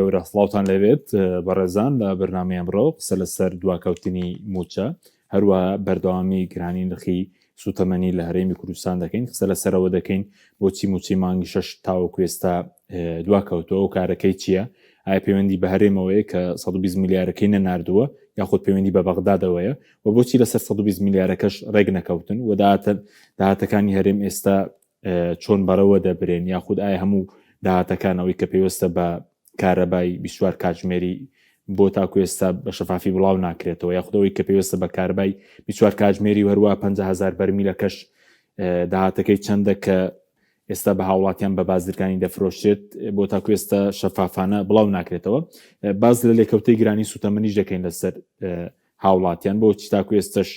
گەورە سڵاوتان لەوێت بەڕێزان لە بەرنامەی ئەمڕۆ قسە لەسەر دواکەوتنی موچە هەروە بەردەوامی گرانی نرخی سوتەمەنی لە هەرێمی کوردستان دەکەین قسە لەسەرەوە دەکەین بۆچی موچەی مانگی 6 تاوەکو ئێستا دواکەوتەوە و کارەکەی چییە؟ ئایا پەیوەندی بە هەرێمەوەیە کە 120 میلیارەکەی نەناردووە یاخود پەیوەندی بە بەغدادەوەیە و بۆچی لەسەر 120 میلیارەکەش ڕێک نەکەوتن و داهاتەکانی هەرێم ئێستا چۆن بەرەوە دەبرێن یاخود ئایا هەموو داهاتەکانەوەی کە پێوەستە بە کارەبای 24 کاتژمێری بۆ تاکو ئێستا بە شەفافی بڵاو ناکرێتەوە یاخودەوەی کە پێوەستە بە کاربای 24 کاتژمێری و هەروە 50,000 بەرمیلەکەش داهاتەکەی چەندە کە ئێستا بە هاوڵاتیان بە بازرگانی دەفرۆشێت بۆ تاکو ئێستا شەفافانە بڵاو ناکرێتەوە باز لە لێکەوتەی گرانی سوتەمەنیش دەکەین لەسەر هاوڵاتیان بۆ چی تاکو ئێستش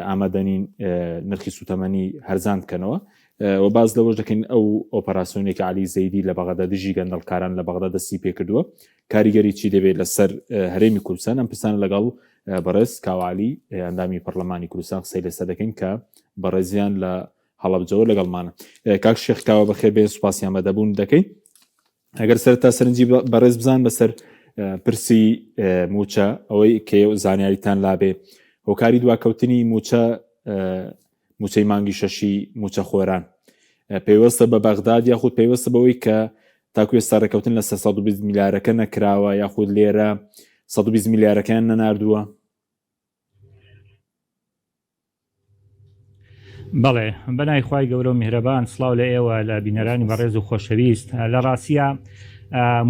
ئامادەنین نرخی سوتەمەنی هەرزان بکەنەوە و باز لەوەش دەکەین ئەو ئۆپەراسیۆنێکی علی زەیدی لە بەغداد دژی گەندەڵکاران لە بەغداد دەستی پێ کردووە کاریگەری چی دەبێت لەسەر هەرێمی کوردستان ئەم پرسانە لەگەڵ بەڕێز کاوالی ئەندامی پەرلەمانی کوردستان قسەی لەسەر دەکەین کە بەڕێزیان لە هەڵەبجەوە لەگەڵمانە کاک شێخ کاوە بەخێر بێ سوپاسیان بەدەبوون دەکەین ئەگەر سەرتا سەرنجی بەڕێز بزان بەسەر پرسی موچە ئەوەی کە زانیاریتان لابێ هۆکاری دواکەوتنی موچەی مانگی شەشی موچە خۆران پێوەستە بە بەغداد یاخود پێوەستە بەوەی کە تاکو ئێستا ڕێکەوتن لە 120 میلیارەکە نەکراوە یاخود لێرە 120 میلیارەکان نەناردووە؟ بەڵێ بەنای خوای گەورە و میهرەبان سڵاو لە ئێوە لە بینەرانی بەڕێز و خۆشەویست لە ڕاستیە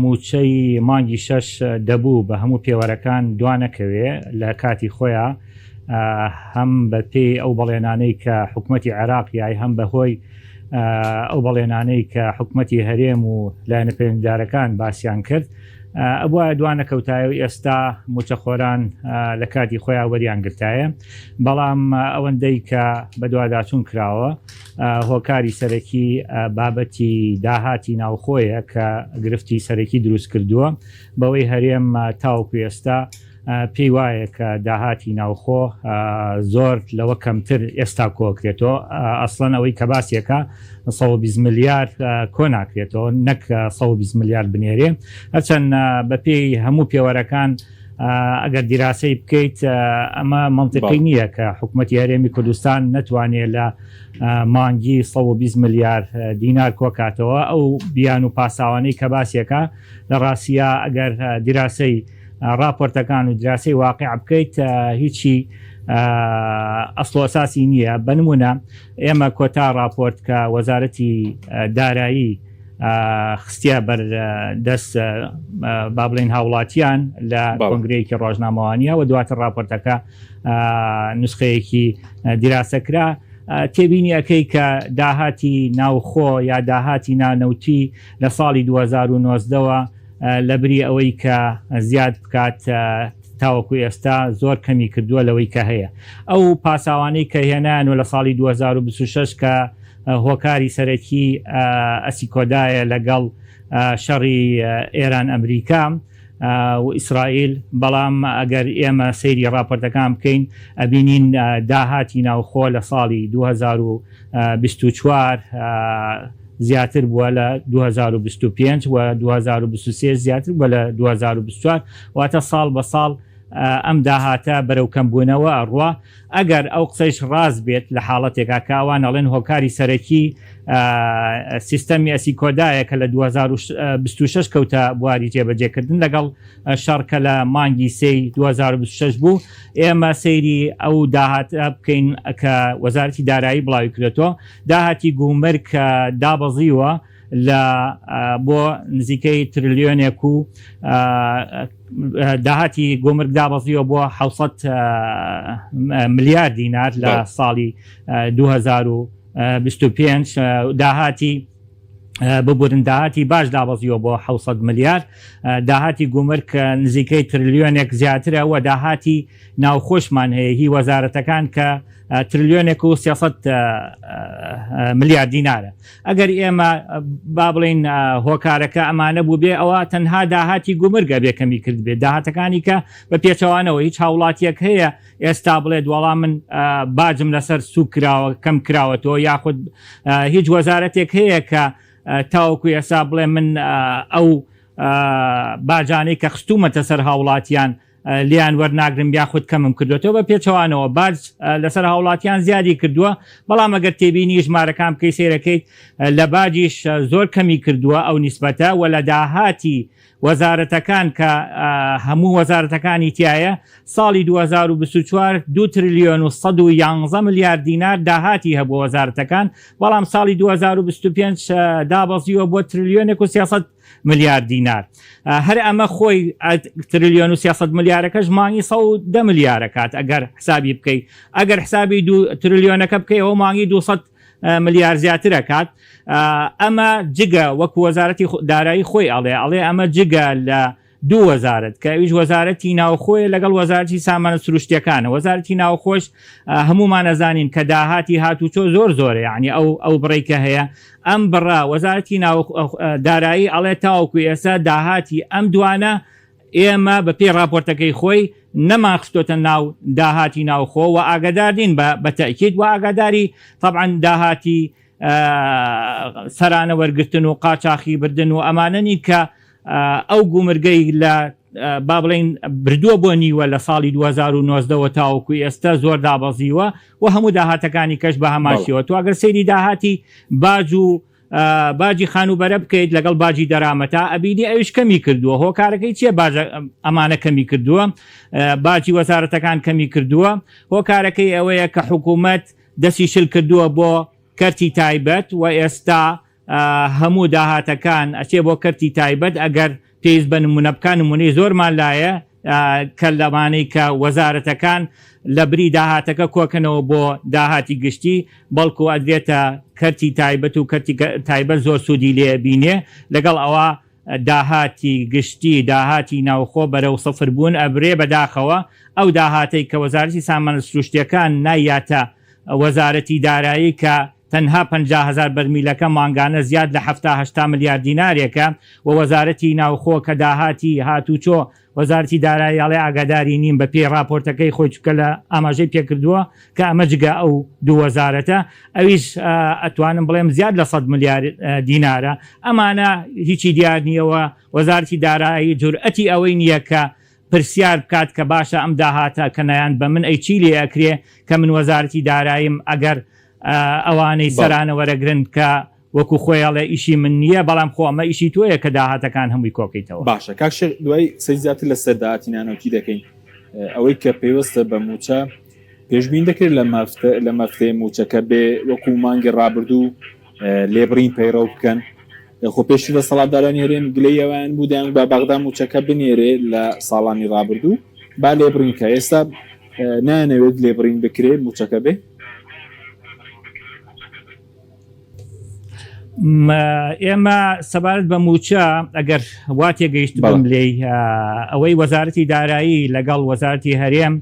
موچەی مانگی 6 دەبوو بە هەموو پێوەرەکان دوانەکەوێ لە کاتی خۆیان هەم بە پێی ئەو بەڵێنانەی کە حکوومەتی عێراق یای هەم بەهۆی ئەو بەڵێنانەی کە حکوومەتی هەرێم و لایەنە پەیوەندیدارەکان باسییان کرد ئەبووە دوانەکەوتایە و ئێستا موچەخۆران لە کاتی خۆیان وەریان گرتایە بەڵام ئەوەندەی کە بە دوواداچوون کراوە هۆکاری سەرەکی بابەتی داهاتی ناوخۆیە کە گرفتی سەرەکی دروست کردووە بەوەی هەرێم تاوەکو ئێستا پێی وایە کە داهاتی ناوخۆ زۆر لەوە کەمتر ئێستا کۆکرێتەوە ئەسڵەن ئەوەی کە باسیەکە 120 میلیارد کۆ ناکرێتەوە نەک 120 میلیارد بنێرێ هەرچەند بە پێی هەموو پێوەرەکان ئەگەر دیراسی بکەیت ئەمە منطقی نییە کە حکوومەتی هەرێمی کوردستان نەتوانێت لە مانگی 120 میلیارد دینار کۆکاتەوە ئەو بیان و پاساوانەی کە باسیەکە لە ڕاستیە ئەگەر دیراسی راپۆرتەکان و دراسی واقع بکەیت هیچی ئەسڵ ئەساسی نییە بنمونە ئێمە کۆتا راپۆرت کە وەزارەتی دارایی خستیا بەردەست با بڵێن هاوڵاتیان لە کۆنگرەیەکی ڕۆژنامەوانیە و دواتر راپۆرتەکە نسخەیەکی دیراسەکرا تێبینی ئەەکەی کە داهاتی ناوخۆ یا داهاتی نانەوتی لە ساڵی 2019ەوە لە بری ئەوەی کە زیاد بکات تاوەکو ئێستا زۆر کەمی کردووە لەوەی کە هەیە ئەو پاساوانەی کە هێنان و لە ساڵی 2026 کە هۆکاری سەرەکی ئەسیکۆدایە لەگەڵ شەڕی ئێران ئەمریکا و ئیسرائیل بەڵام ئەگەر ئێمە سەیری راپۆرتەکان بکەین ئەبینین داهاتی ناوخۆ لە ساڵی 2024 زیاتر بووە لە 2025 و 2023 زیاتر بووە لە 2024 واتە ساڵ بە ساڵ ئەم داهاتە بەرەو کەمبوونەوە ئەڕوا ئەگەر ئەو قسەیش ڕاست بێت لە حاڵەتێکا کاوان ئەڵێن هۆکاری سەرەکی سیستەمی ئەسیکۆدایە کە لە 2026 کەوتە بواری جێبەجێکردن لەگەڵ شەڕکە لە مانگی 2026 بوو ئێمە سەیری ئەو داهاتە بکەین کە وەزارەتی دارایی بڵاوی کردێتەوە داهاتی گومرگ دابەزیوە لە بۆ نزیکەی تریلیۆنێک و داهاتی گۆمرگ دابەزیوە بۆ 600 میلیارد دینار لە ساڵی 2025 داهاتی ببورن داهاتی باش دابەزیوە بۆ 600 میلیارد داهاتی گومرگ نزیکەی تریلیۆنێک زیاترە و داهاتی ناوخۆشمان هەیە هی وەزارەتەکان کە تریلیۆنێک و 300 میلیارد دینارە ئەگەر ئێمە با بڵین هۆکارەکە ئەمانە بوو بێ ئەوە تەنها داهاتی گومرگە بێکەمی کرد بێت داهاتەکانی کە بە پێچەوانەوە هیچ هاوڵاتیەک هەیە ئێستا بڵێت وەڵام من باجم لەسەر سوک کراوە کەم کراوەتەوە یاخود هیچ وەزارەتێک هەیە کە تاوەکو ئێستا بڵێ من ئەو باجانەی کە خستومەتە سەر هاوڵاتیان لیان وەرناگرم یاخود کەمم کردوێتەوە بە پێچەوانەوە باج لەسەر هاوڵاتیان زیادی کردووە بەڵام ئەگەر تێبینی ژمارەکان بکەی سێرەکەیت لە باجیش زۆر کەمی کردووە ئەو نیسبەتە و لە داهاتی وەزارەتەکان کە هەموو وەزارەتەکانی تایە ساڵی 2024 2 تریلیۆن و 111 ملیارد دینار داهاتی هەبوو وەزارەتەکان بەڵام ساڵی 2025 دابەزیوە بۆ تریلیۆنێک و 300 ملیارد دینار هەر ئەمە خۆی تریلیۆن و 300 ملیارەکەش مانگی 110 ملیارەکات ئەگەر حسابی بکەیت ئەگەر حسابی 2 تریلیۆنەکە بکەی ئەوە مانگی 200 ملیار زیاترەکات ئەمە جگە وەکو وەزارەتی دارایی خۆی ئەڵێ ئەمە جگە لە دوو وەزارەت کە ئەویش وەزارەتی ناوخۆی لەگەڵ وەزارەتی سامانە سروشتیەکانە وەزارەتی ناوخۆش هەمومان ئەزانین کە داهاتی هاتوچۆ زۆرە یعنی ئەو بڕێکە هەیە ئەم بڕا وەزارەتی دارایی ئەڵێ تاوەکو ئێستا داهاتی ئەم دوانە ئێمە بە پێی راپۆرتەکەی خۆی نەماخستۆتە ناو داهاتی ناوخۆ و ئاگاداردین بە تەکید و ئاگاداری طبعا داهاتی سەرانە وەرگرتن و قاچاخی بردن و ئەمانەنی کە ئەو گومرگەی لە با بڵێن بردووە بۆ نیوە لە ساڵی 2019 تاوەکو ئێستا زۆر دابەزیوە و هەموو داهاتەکانی کەش بە هەماشیەوە تو ئەگەر سەیری داهاتی باج و باجی خانوبەرە بکەیت لەگەڵ باجی دەرامەتا ئەبینی ئەوش کەمی کردووە هۆکارەکەی چیە ئەمانە کەمی کردووە باجی وەزارەتەکان کەمی کردووە هۆکارەکەی ئەوەیە کە حکوومەت دەستی شل کردووە بۆ کەرتی تایبەت و ئێستا هەموو داهاتەکان ئەچێ بۆ کەرتی تایبەت ئەگەر پێویست بە نمونە بکان نمونەی زۆرمان لایە کە لەمانەی کە وەزارەتەکان لە بری داهاتەکە کۆکەنەوە بۆ داهاتی گشتی بەڵکو ئەدرێتە کەرتی تایبەت و کەرتی تایبەت زۆر سوودی لێ بینێ لەگەڵ ئەوە داهاتی گشتی داهاتی ناوخۆ بەرەو سەفر بوون ئەبرێ بەداخەوە ئەو داهاتەی کە وەزارەتی سامانە سروشتیەکان نایاتە وەزارەتی دارایی کە تەنها 50,000 بەرمیلەکە مانگانە زیاد لە 7-8 ملیارد دینارێکە و وەزارەتی ناوخۆ کە داهاتی هاتوچۆ وەزارەتی دارایی ئەڵێ ئاگاداری نیم بە پێی راپۆرتەکەی خۆی چکە لە ئاماژەی پێکردووە کە ئەمە جگە ئەو دوو وەزارەتە ئەویش ئەتوانم بڵێم زیاد لە 100 ملیارد دینارە ئەمانە هیچی دیار نییەوە وەزارەتی دارایی جورئەتی ئەوەی نییە کە پرسیار بکات کە باشە ئەم داهاتە کەنایان بە من ئەی چی لێ ئەکرێ کە من وەزارەتی داراییم ئەگەر ئەوانەی سەرانە وەرەگرن کە وەکو خۆیاڵێ ئیشی من نییە بەڵام خۆ ئەمە ئیشی تۆیە کە داهاتەکان هەمووی کۆکەیتەوە باشە کاکش دوای سەرزیاتر لە سەرداهاتی نانەوتی دەکەین ئەوەی کە پێوەستە بە موچە پێشبین دەکرد لە مەفتەی موچەکە بێ وەکو مانگی ڕابردوو لێبڕین پەیڕەو بکەن خۆ پێشی لە سەڵاتدارانی هەرێم گلەی ئەوان بودیان بە بەغدا موچەکە بنێرێ لە ساڵانی ڕابردوو با لێبڕینکە ئێستا نانەوێت لێبڕین بکرێ موچەکە بێ ئێمە سەبارەت بە موچە ئەگەر وا تێگەیشت بم لێی ئەوەی وەزارەتی دارایی لەگەڵ وەزارەتی هەرێم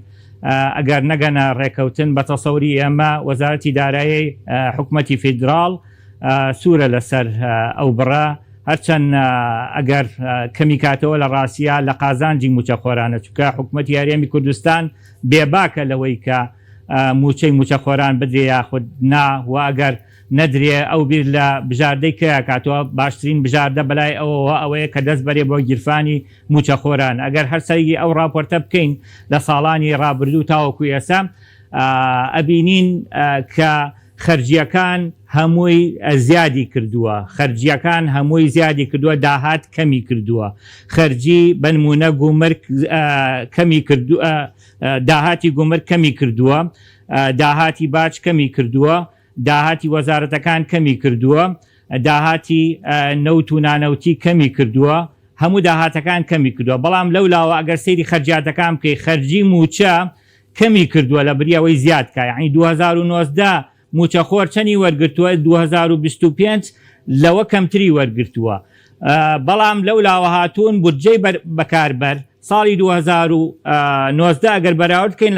ئەگەر نەگەنە ڕێکەوتن بە تەسەوری ئێمە وەزارەتی دارایی حکومەتی فیدراڵ سوورە لەسەر ئەو بڕە هەرچەند ئەگەر کەمی کاتەوە لە ڕاستیە لە قازانجی موچەخۆرانە چونکە حکومەتی هەرێمی کوردستان بێباکە لەوەی کە موچەی موچەخۆران بدرێ یاخود نا و ئەگەر نەدرێ ئەو بیر لە بژاردەی کە کاتەوە باشترین بژاردە بەلای ئەوەیە کە دەست بەرێ بۆ گیرفانی موچەخۆران ئەگەر هەرسەری ئەو راپۆرتە بکەین لە ساڵانی ڕابردوو تاوەکو ئێستا ئەبینین کە خەرجیەکان هەمووی زیادی کردووە خەرجیەکان هەمووی زیادی کردووە داهات کەمی کردووە خەرجی بنمونە گومرگ کەمی کردووە داهاتی گومرگ کەمی کردووە داهاتی باج کەمی کردووە داهاتی وەزارەتەکان کەمی کردووە داهاتی نەوت و نانەوتی کەمی کردووە هەموو داهاتەکان کەمی کردووە بەڵام لەولاوە ئەگەر سەیری خەرجیاتەکان بکەی خەرجی موچە کەمی کردووە لە بریەوەی زیادکە یعنی 2019 موچەخۆر چەنی وەرگرتووە 2025 لەوە کەمتری وەرگرتووە بەڵام لەولاوە هاتوون بودجەی بەکاربەر ساڵی 2019 ئەگەر بەراورد بکەین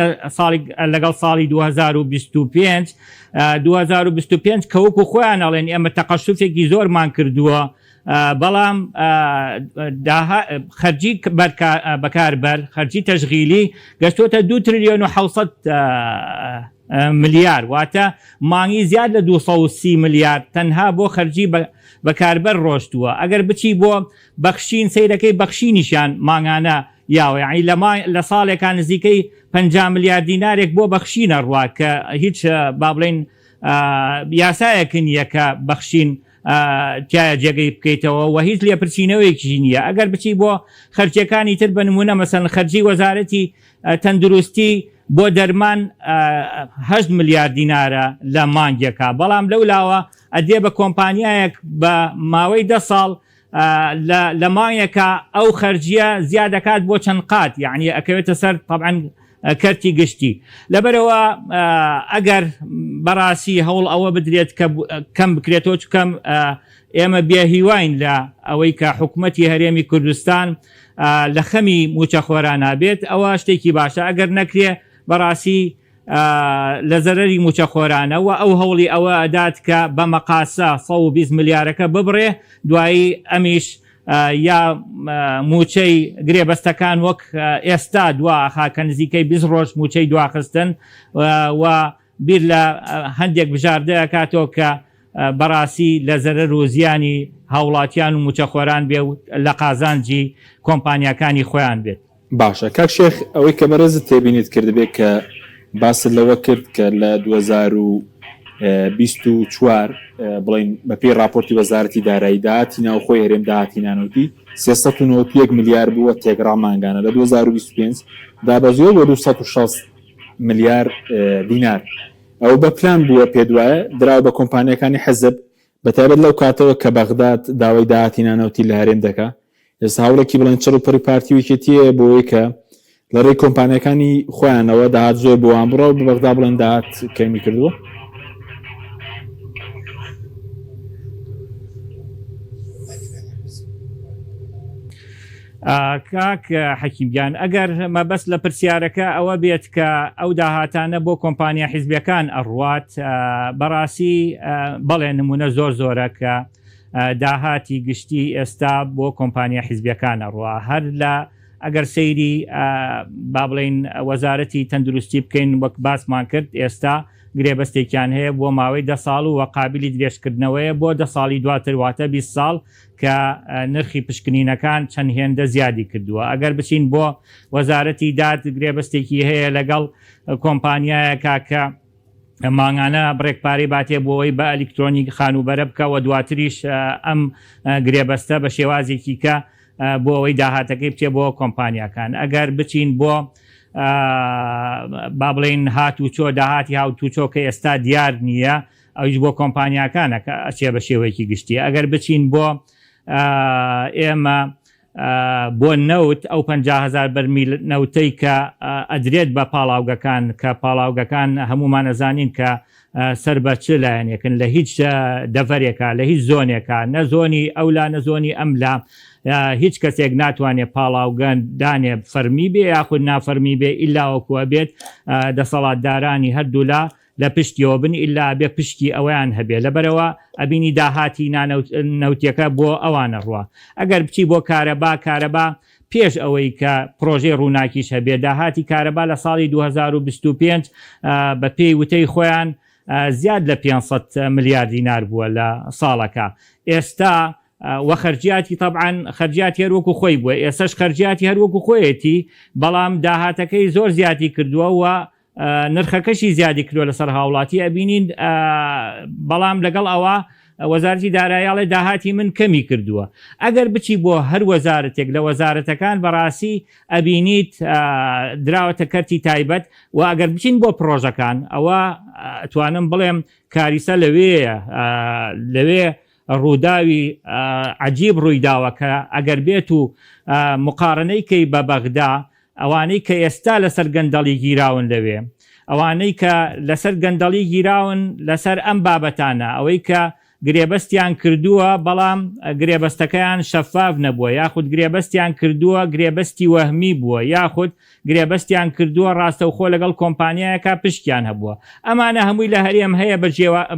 لەگەڵ ساڵی 2025 2025 کە وەکو خۆیان ئەڵێن ئێمە تەقەشوفێکی زۆرمان کردووە بەڵام خەرجی بەکاربەر خەرجی تەشغیلی گەشتۆتە 2 تریلیۆن و 700 ملیار واتە مانگی زیاد لە 230 ملیار تەنها بۆ خەرجی بەکاربەر ڕۆشتووە. ئەگەر بچی بۆ بەخشین سەیرەکەی بەخشینیشان ماگانە یاوە، یعنی لە ساڵێکان نزیکەی 50 ملیار دینارێک بۆ بەخشینە ڕوا کە هیچ با بڵێن یاسایەکە نییە کە بەخشین تایە جێگەی بکەیتەوە و هیچ لێپرچینەوەیەکی نییە. ئەگەر بچی بۆ خەرجەکانی تر بنمونە مەسەن خەرجی وەزارەتی تەندروستی بۆ دەرمان 8 ملیار دینارە لە مانگێکە، بەڵام لەولاوە ئەدێ بە کۆمپانیایەک بە ماوەی 10 ساڵ لە مانگێکە ئەو خەرجیە زیادەکات بۆ چەند قات، یعنی ئەکەوێتە سەر طبعاً کەرتی گشتی. لەبەرەوە ئەگەر بەڕاستی هەوڵ ئەوە بدرێت کە کەم بکرێتەوە، چکەم ئێمە بێهیواین لە ئەوەی کە حکوومەتی هەرێمی کوردستان لە خەمی موچەخۆران نابێت، ئەوە شتێکی باشە. ئەگەر نەکرێ بەڕاستی لە زەرەری موچەخۆرانە و ئەو هەوڵی ئەوە ئەدات کە بە مەقاسە 120 ملیارەکە ببڕێ، دوایی ئەمیش یا موچەی گرێبەستەکان وەک ئێستا دواخاکە نزیکەی 20 ڕۆژ موچەی دواخستن و بیر لە هەندێک بژاردەیە کاتەوە کە بەڕاستی لە زەرەر و زیانی هاوڵاتیان و موچەخۆران بێ و لە قازانجی کۆمپانیەکانی خۆیان بێت. باشە کاک شێخ، ئەوەی کە بەرەزت تێبینیت کردبێت کە باست لەوە کرد کە لە 2024 بڵین بەپی راپۆرتی وەزارەتی دارایی داهاتی ناوخۆی هەرێم داهاتی نانوتی 391 ملیار بووە تێگڕا مانگانە، لە 2025 دابەزیۆ بۆ 260 ملیار دینار. ئەو بە پلان بووە پێدوایە دراوە بە کۆمپانیەکانی حەزب بەتایبەت لەو کاتەوە کە بەغداد داوای داهاتی نانەوتی لە هەرێم دەکا. ئێستا هەوڵێکی بڵێن چڕ و پڕی پارتیویکێتیە بۆی کە لەڕێی کۆمپانیەکانی خۆیانەوە داهات زۆر بۆوان بڕە و بە بەغدا بڵێن داهات کەمی کردووە. کاک حەکیمیان، ئەگەر مەبەست لە پرسیارەکە ئەوە بێت کە ئەو داهاتانە بۆ کۆمپانیا حیزبیەکان ئەڕوات، بەڕاستی بەڵێ نمونە زۆر زۆرە کە داهاتی گشتی ئێستا بۆ کۆمپانیا حیزبیەکان ئەڕوا. هەر لە ئەگەر سەیری با بڵێن وەزارەتی تەندروستی بکەین وەک باسمان کرد، ئێستا گرێبەستێکیان هەیە بۆ ماوەی 10 ساڵ و قابلی درێژکردنەوەیە بۆ 10 ساڵی دواتر واتە 20 ساڵ کە نرخی پشکنینەکان چەند هێندە زیادی کردووە. ئەگەر بچین بۆ وەزارەتی داد گرێبەستێکی هەیە لەگەڵ کۆمپانیایەکە کە ماگانە بڕێکپارەی باتێ بۆەوەی بە ئەلیکترۆنیک خانوبەرە بکەوە، دواتریش ئەم گرێبەستە بە شێوازێکی کە بۆ ئەوەی داهاتەکەی بچێ بۆ کۆمپانیەکان. ئەگەر بچین بۆ با بڵێن هات و چۆ داهاتی هاوت و چۆ کە ئێستا دیار نییە، ئەویش بۆ کۆمپانیەکانە کە ئەچێ بە شێوەیەکی گشتی. ئەگەر بچین بۆ ئێمە بۆ نەوت ئەو 50,000 بەرمیل نەوتەی کە ئەدرێت بە پاڵاوگەکان کە پاڵاوگەکان هەمومان ئەزانین کە سەر بە چ لایەنێکن لە هیچ دەڤەرێکە لە هیچ زۆنێکە، نە زۆنی ئەولا نە زۆنی ئەملا، هیچ کەسێک ناتوانێت پاڵاوگەن دانێ فەرمی بێ یاخود نافەرمی بێ ئیلاوەکووە بێت دەسەڵاتدارانی هەردوولا لە پشتیەوە بن ئیلا بێ پشتی ئەویان هەبێ. لەبەرەوە ئەبینی داهاتی نەوتیەکە بۆ ئەوانە ڕوە. ئەگەر بچی بۆ کارەبا پێش ئەوەی کە پرۆژەی ڕووناکیش هەبێ، داهاتی کارەبا لە ساڵی 2025 بە پێی وتەی خۆیان زیاد لە 500 ملیار دینار بووە لە ساڵەکە. ئێستا وە خەرجیاتی طبعاً خەرجیاتی هەروەکو خۆی بووە، ئێستاش خەرجیاتی هەروەکو خۆیەتی، بەڵام داهاتەکەی زۆر زیادی کردووە و نرخەکەشی زیادی کردووە لەسەر هاوڵاتی. ئەبینین بەڵام لەگەڵ ئەوە وەزارەتی داراییاڵێ داهاتی من کەمی کردووە. ئەگەر بچی بۆ هەر وەزارەتێک لە وەزارەتەکان بەڕاستی ئەبینیت دراوەتە کەرتی تایبەت، و ئەگەر بچین بۆ پرۆژەکان ئەوە توانم بڵێم کاریسە لەوێ ڕووداوی عجیب ڕوویداوە کە ئەگەر بێت و مقارنەی کەی بە بەغدا، ئەوانەی کە ئێستا لەسەر گەندەڵی گیراون لەوێ، ئەوانەی کە لەسەر گەندەڵی گیراون لەسەر ئەم بابەتانە، ئەوەی کە گرێبەستیان کردووە بەڵام گرێبەستەکەیان شەفاف نەبووە، یاخود گرێبەستیان کردووە گرێبەستی وەهمی بووە، یاخود گرێبەستیان کردووە ڕاستەوخۆ لەگەڵ کۆمپانیایەکە پشتیان هەبووە. ئەمانە هەمووی لە هەرێم هەیە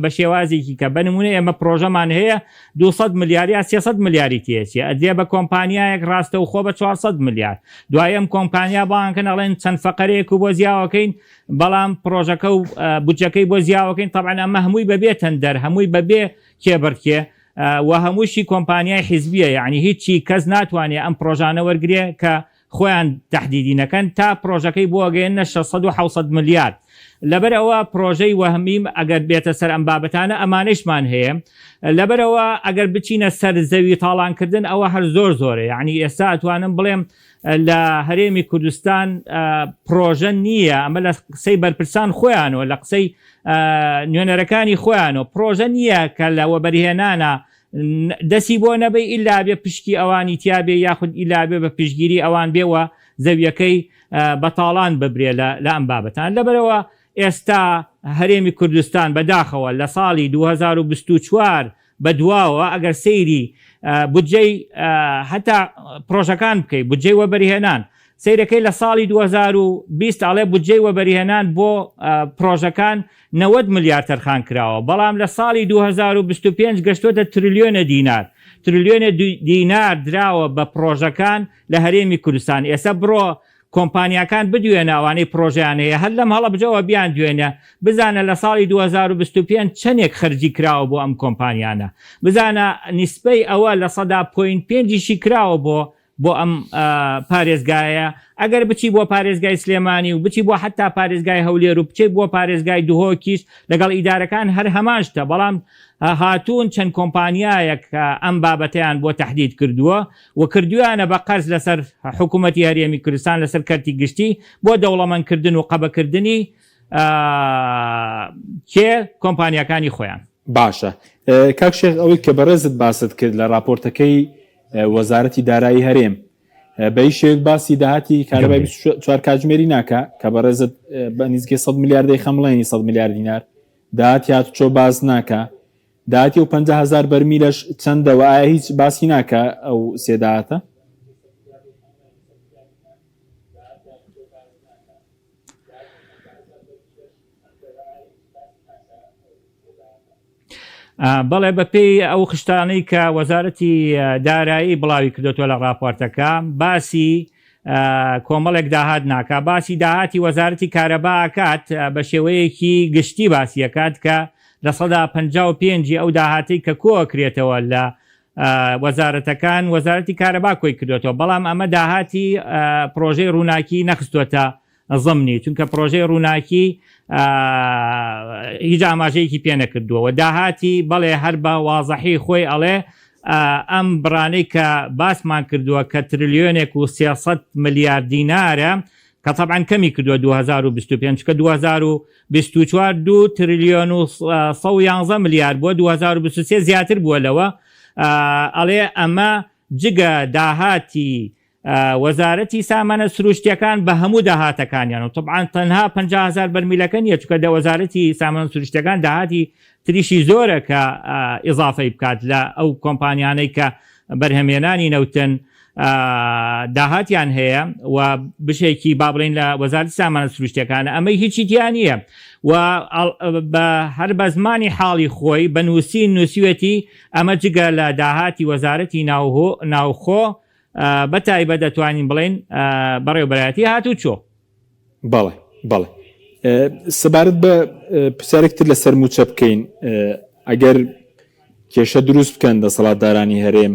بە شێوازێکی کە بنمونە ئێمە پرۆژەمان هەیە 200 ملیار یا 300 ملیاری تێچێ ئەدێ بە کۆمپانیایەک ڕاستەوخۆ بە 400 ملیار. دوایەم کۆمپانیا بانکن ئەڵێن چەند فەقەرەیەک و بۆ زیاوەکەین بەڵام پرۆژەکە و بودجەکەی بۆ زیاوەکەین. طبعا ئەمە هەمووی بەبێ تەندەر، هەمووی بەبێ کێبڕکێ و هەمووشی کۆمپانیای حیزبیە، یعنی هیچی کەس ناتوانێت ئەم پرۆژانە وەرگێ کە خۆیان تهدیدی نەکەن تا پرۆژەکەی بۆ گەێنە 600 و 700 ملیار. لەبەرەوە پرۆژەی وەهمیم ئەگەر بێتە سەر ئەم بابەتانە ئەمانەشمان هەیە. لەبەرەوە ئەگەر بچینە سەر زەوی تاڵانکردن ئەوە هەر زۆرە، یعنی ئێستا ئەتوانم بڵێم لە هەرێمی کوردستان پرۆژە نییە، ئەمە لە قسەی بەرپرسان خۆیانەوە لە قسەی نوێنەرەکانی خۆیانەوە پرۆژە نییە کە لەوە بەریهێنانە دەسی بۆ نەبێ ئیلا بێ پشکی ئەوانی تیابێ یاخود ئیلا بێ بە پشگیری ئەوان بێوە زەویەکەی بەتاڵان ببرێ لە ئەم بابەتان. لەبەرەوە ئێستا هەرێمی کوردستان بەداخەوە لە ساڵی 2024 بەدواوە ئەگەر سەیری بودجەی هەتا پرۆژەکان بکەیت بودجەی وەبەرهێنان سیرەکەی لە ساڵی 2020 ئاڵێ بودجەی وەبەرهێنان بۆ پرۆژەکان 90 ملیار تەرخان کراوە، بەڵام لە ساڵی 2025 گەشتۆتە تریلیۆنە دینار. تریلیۆنە دینار دراوە بە پرۆژەکان لە هەرێمی کوردستان. ئێستا بڕۆ کۆمپانیاکان بدوێنە ئەوانەی پرۆژیان هەیە هەر لەم هەڵە بجەوە بیان دوێنە بزانە لە ساڵی 2025 چەندێک خەرجی کراوە بۆ ئەم کۆمپانیانە، بزانە نیسبەی ئەوە لە 100.5 کراوە بۆ ئەم پارێزگایە. ئەگەر بچی بۆ پارێزگای سلێمانی و بچی بۆ حتا پارێزگای هەولێر و بچێت بۆ پارێزگای دوهۆکیش لەگەڵ ئیدارەکان هەر هەماشتە، بەڵام هاتوون چەند کۆمپانیایەک ئەم بابەتیان بۆ تهدید کردووە و کردویانە بە قەرز لەسەر حکوومەتی هەرێمی کوردستان لەسەر کەرتی گشتی بۆ دەوڵەمەندکردن و قەبەکردنی کێ کۆمپانیەکانی خۆیان. باشە کاک شێخ ئەوەی کە بەڕێزت باست کرد لە راپۆرتەکەی وەزارەتی دارایی هەرێم بەی شێک باسی داهاتی کارەبای 24 کاتژمێری ناکە کە بەڕێزت بە نزیکەی 100 میلیاردەی خەمڵێنی 100 میلیارد دینار داهاتی هاتوچۆ باز ناکە، داهاتی و 50,000 بەرمیلەش چەندەوە ئایا هیچ باسی ناکە ئەو سێداهاتە؟ بەڵێ بەپێی ئەو خشتانەی کە وەزارەتی دارایی بڵاوی کردوتۆ لە راپۆرتەکە باسی کۆمەڵێک داهات ناکە، باسی داهاتی وەزارەتی کارەبا ئاکات بە شێوەیەکی گشتی باسیەکات کە لە 155 ئەو داهاتی کە کۆکرێتەوە لە وەزارەتەکان وەزارەتی کارەبا کۆی کردوێتەوە، بەڵام ئەمە داهاتی پرۆژەی ڕووناکی نەخستوەتە زەمنی، چونکە پرۆژەی ڕووناکی هیچ ئاماژەیەکی پێ نەکردووە. داهاتی بەڵێ هەر بە وازەحی خۆی ئەڵێ ئەم بڕانەی کە باسمان کردووە کە تریلیۆنێک و 300 میلیارد دینارە کە طبعاً کەمی کردووە 2025 کە 2024 2 تریلیۆن و 111 میلیارد بۆ 2023 زیاتر بووە لەوە. ئەڵێ ئەمە جگە داهاتی وەزارەتی سامانە سروشتیەکان بە هەموو داهاتەکانیان و طبعاً تەنها 50,000 بەرمیلەکە نیە، چونکە دە وەزارەتی سامانە سروشتیەکان داهاتی تریشی زۆرە کە ئیضافەی بکات لە ئەو کۆمپانیانەی کە بەرهەمێنانی نەوتن داهاتیان هەیە و بشێکی با بڵێن لە وەزارەتی سامانە سروشتیەکانە ئەمەی هیچی تیان نییە و هەر بە زمانی حاڵی خۆی بە نووسیوەتی ئەمە جگە لە داهاتی وەزارەتی ناوخۆ بە تایبەت دەتوانین بڵێن بەڕێوەبەرایەتی هاتوو چۆ. بەڵێ بەڵێ سەبارەت بە پرسیارێکتر لەسەر موچە بکەین، ئەگەر کێشە دروست بکەن دەسەڵاتدارانی هەرێم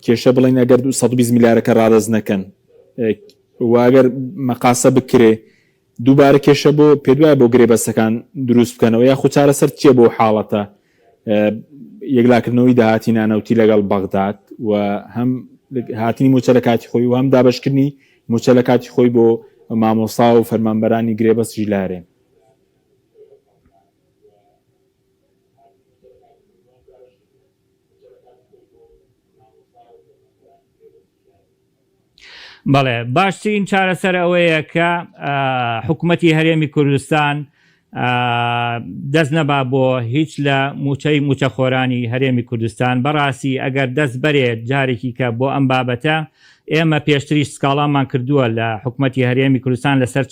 کێشە بڵین ئەگەر 120 میلیارەکە ڕادەز نەکەن و ئەگەر مەقاسە بکرێ دووبارە کێشە بۆ پێدوای بۆ گرێبەستەکان دروست بکەنەوە یا خوچارە سەر چیە بۆ حاڵەتە یەکلاکردنەوەی داهاتی نانەوتی لەگەڵ بەغداد و هەم هاتنی موچە لە کاتی خۆی و هەم دابشکردنی موچە لە کاتی خۆی بۆ مامۆستا و فەرمانبەرانی گرێبەستی لارێن. بەڵێ باشترین چارەسەر ئەوەیە کە حکوومەتی هەرێمی کوردستان دەست نەبا بۆ هیچ لە موچەی موچەخۆرانی هەرێمی کوردستان. بەڕاستی ئەگەر دەست بەرێت جارێکی کە بۆ ئەم بابەتە ئێمە پێشتریش سکاڵامان کردووە لە حکوومەتی هەرێمی کوردستان لەسەر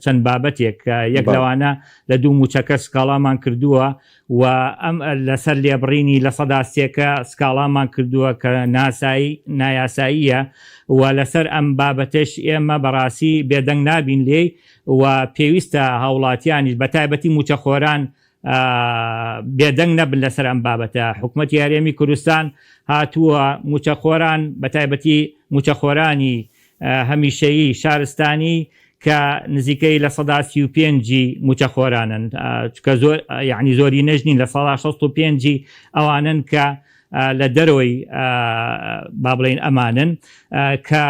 چەند بابەتێک یەک لەوانە لە دوو موچەکە سکاڵامان کردووە و ئەم لەسەر لێبڕینی لە سەدا سێکە سکاڵامان کردووە کە نایاساییە و لەسەر ئەم بابەتش ئێمە بەڕاستی بێدەنگ نابین لێ و پێویستە هاوڵاتیانیش بە تایبەتی موچەخۆران بێدەنگ نەبن لەسەر ئەم بابەتە. حکوومەتی هەرێمی کوردستان هاتووە موچەخۆران بە تایبەتی موچەخۆرانی هەمیشەیی شارستانی کە نزیکەی لە 35 موچەخۆرانن کە زۆر یعنی زۆری نەژنین لە 65 ئەوانن کە لە دەرەوەی با بڵێن ئەمانن کە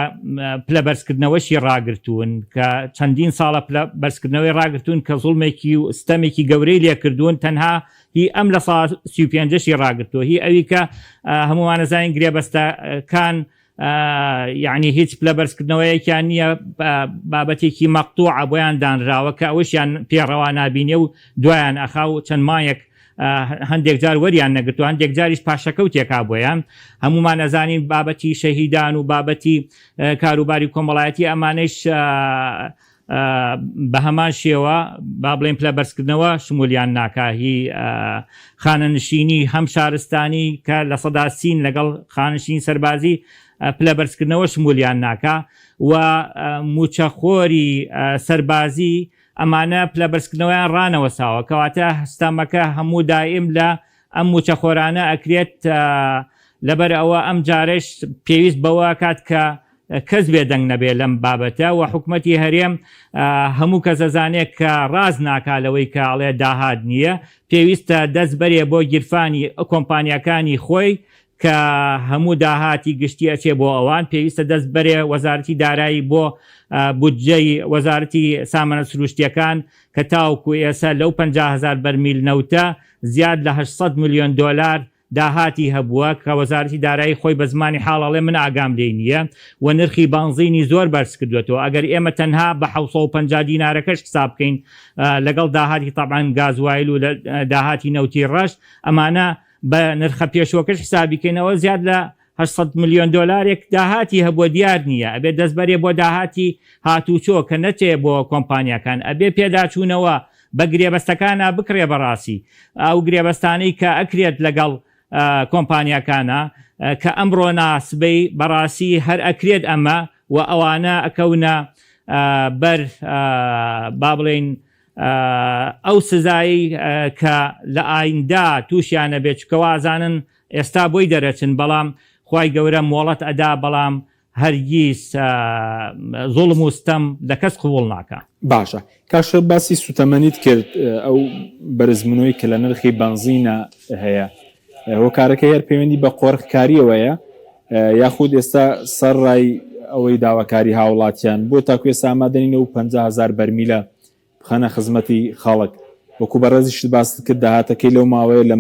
پلە بەرزکردنەوەشی ڕاگرتوون کە چەندین ساڵە پلە بەرزکردنەوەی ڕاگرتوون کە زوڵمێکی و ستەمێکی گەورەی لێکردوون تەنها هی ئەم لە 35 ڕاگرتووە هی ئەوی کە هەمووان نەزانین گرێبەستەکان یعنی هیچ پلە بەرزکردنەوەیەکیان نییە بابەتێکی مەقتوعە بۆیان دانراوە کە ئەوشیان پێڕەوا نابینێ و دوایان ئەخا و چەند مایەک هەندێک جار وەریان نەگرتو هەندێک جاریش پاشەکەوتێکا بۆیان هەمومان نەزانین بابەتی شەهیدان و بابەتی کاروباری کۆمەڵایەتی ئەمانەش بە هەمان شێوە با بڵێن پلە بەرزکردنەوە شمولیان ناکاهی خانەنشینی هەم شارستانی کە لە 30 لەگەڵ خانشین سەربازی پلە بەرزکردنەوە شمولیان ناکا و موچەخۆری سەربازی ئەمانە پلە بەرزکردنەوەیان ڕانەوە ساوە کەواتە هەستامەکە هەموو دائیم لە ئەم موچەخۆرانە ئەکرێت لەبەر ئەوە ئەم جارش پێویست بەوە کات کە کەس بێدەنگ نەبێ لەم بابەتە و حکوومەتی هەرێم هەموو کەس دەزانێت کە ڕاز ناکالەوەی کە ئاڵێ داهات نییە پێویستە دەست بەرێ بۆ گیرفانی کۆمپانیەکانی خۆی کە هەموو داهاتی گشتی ئەچێ بۆ ئەوان پێویستە دەست بەرێ وەزارەتی دارایی بۆ بودجەی وەزارەتی سامانە سروشتیەکان کە تاوکو ئێستا لەو 50,000 بەرمیل نەوتە زیاد لە 800 میلیۆن دۆلار داهاتی هەبووە کە وەزارەتی دارایی خۆی بە زمانی حاڵەڵێ من ئاگام لێ نییە و نرخی بانزینی زۆر بەرز کردوێتەوە ئەگەر ئێمە تەنها بە 750 دینارەکەش حساب بکەین لەگەڵ داهاتی تاعاان گازوایل و داهاتی نەوتی ڕەش ئەمانە بە نرخە پێشوەکەش حسابیکەینەوە زیاد لە 800 میلیۆن دۆلارێک داهاتی هەبووە دیار نییە ئەبێ دەستبەرێ بۆ داهاتی هاتوچۆ کە نەچێ بۆ کۆمپانیەکان ئەبێ پێداچوونەوە بە گرێبەستەکانە بکرێ بەڕاستی ئەو گرێبەستانەی کە ئەکرێت لەگەڵ کۆمپانیەکانە کە ئەمڕۆ ناسبەی بەڕاستی هەر ئەکرێت ئەمە و ئەوانە ئەکەونە بەر با بڵێن ئەو سزایی کە لە ئایندا تووشیانە بێت چکەوازانن ئێستا بۆی دەرەچن بەڵام خوای گەورە مۆڵەت ئەدا بەڵام هەرگیز زوڵم و ستەم لە کەس قوڵ ناکە. باشە کاشە باسی سوتەمەنیت کرد ئەو بەرزبوونەوەی کە لە نرخی بنزینە هەیە هۆکارەکە هەر پەیوەندی بە قۆرغکاریەوەیە یاخود ئێستا سەرڕای ئەوەی داواکاری هاوڵاتیان بۆ تاکوێ ئامادەنینەوە 50,000 بەرمیلە بخەنە خزمەتی خەڵک وەکو بەڕێزیشت باست کرد داهاتەکەی لەو ماوەیە لە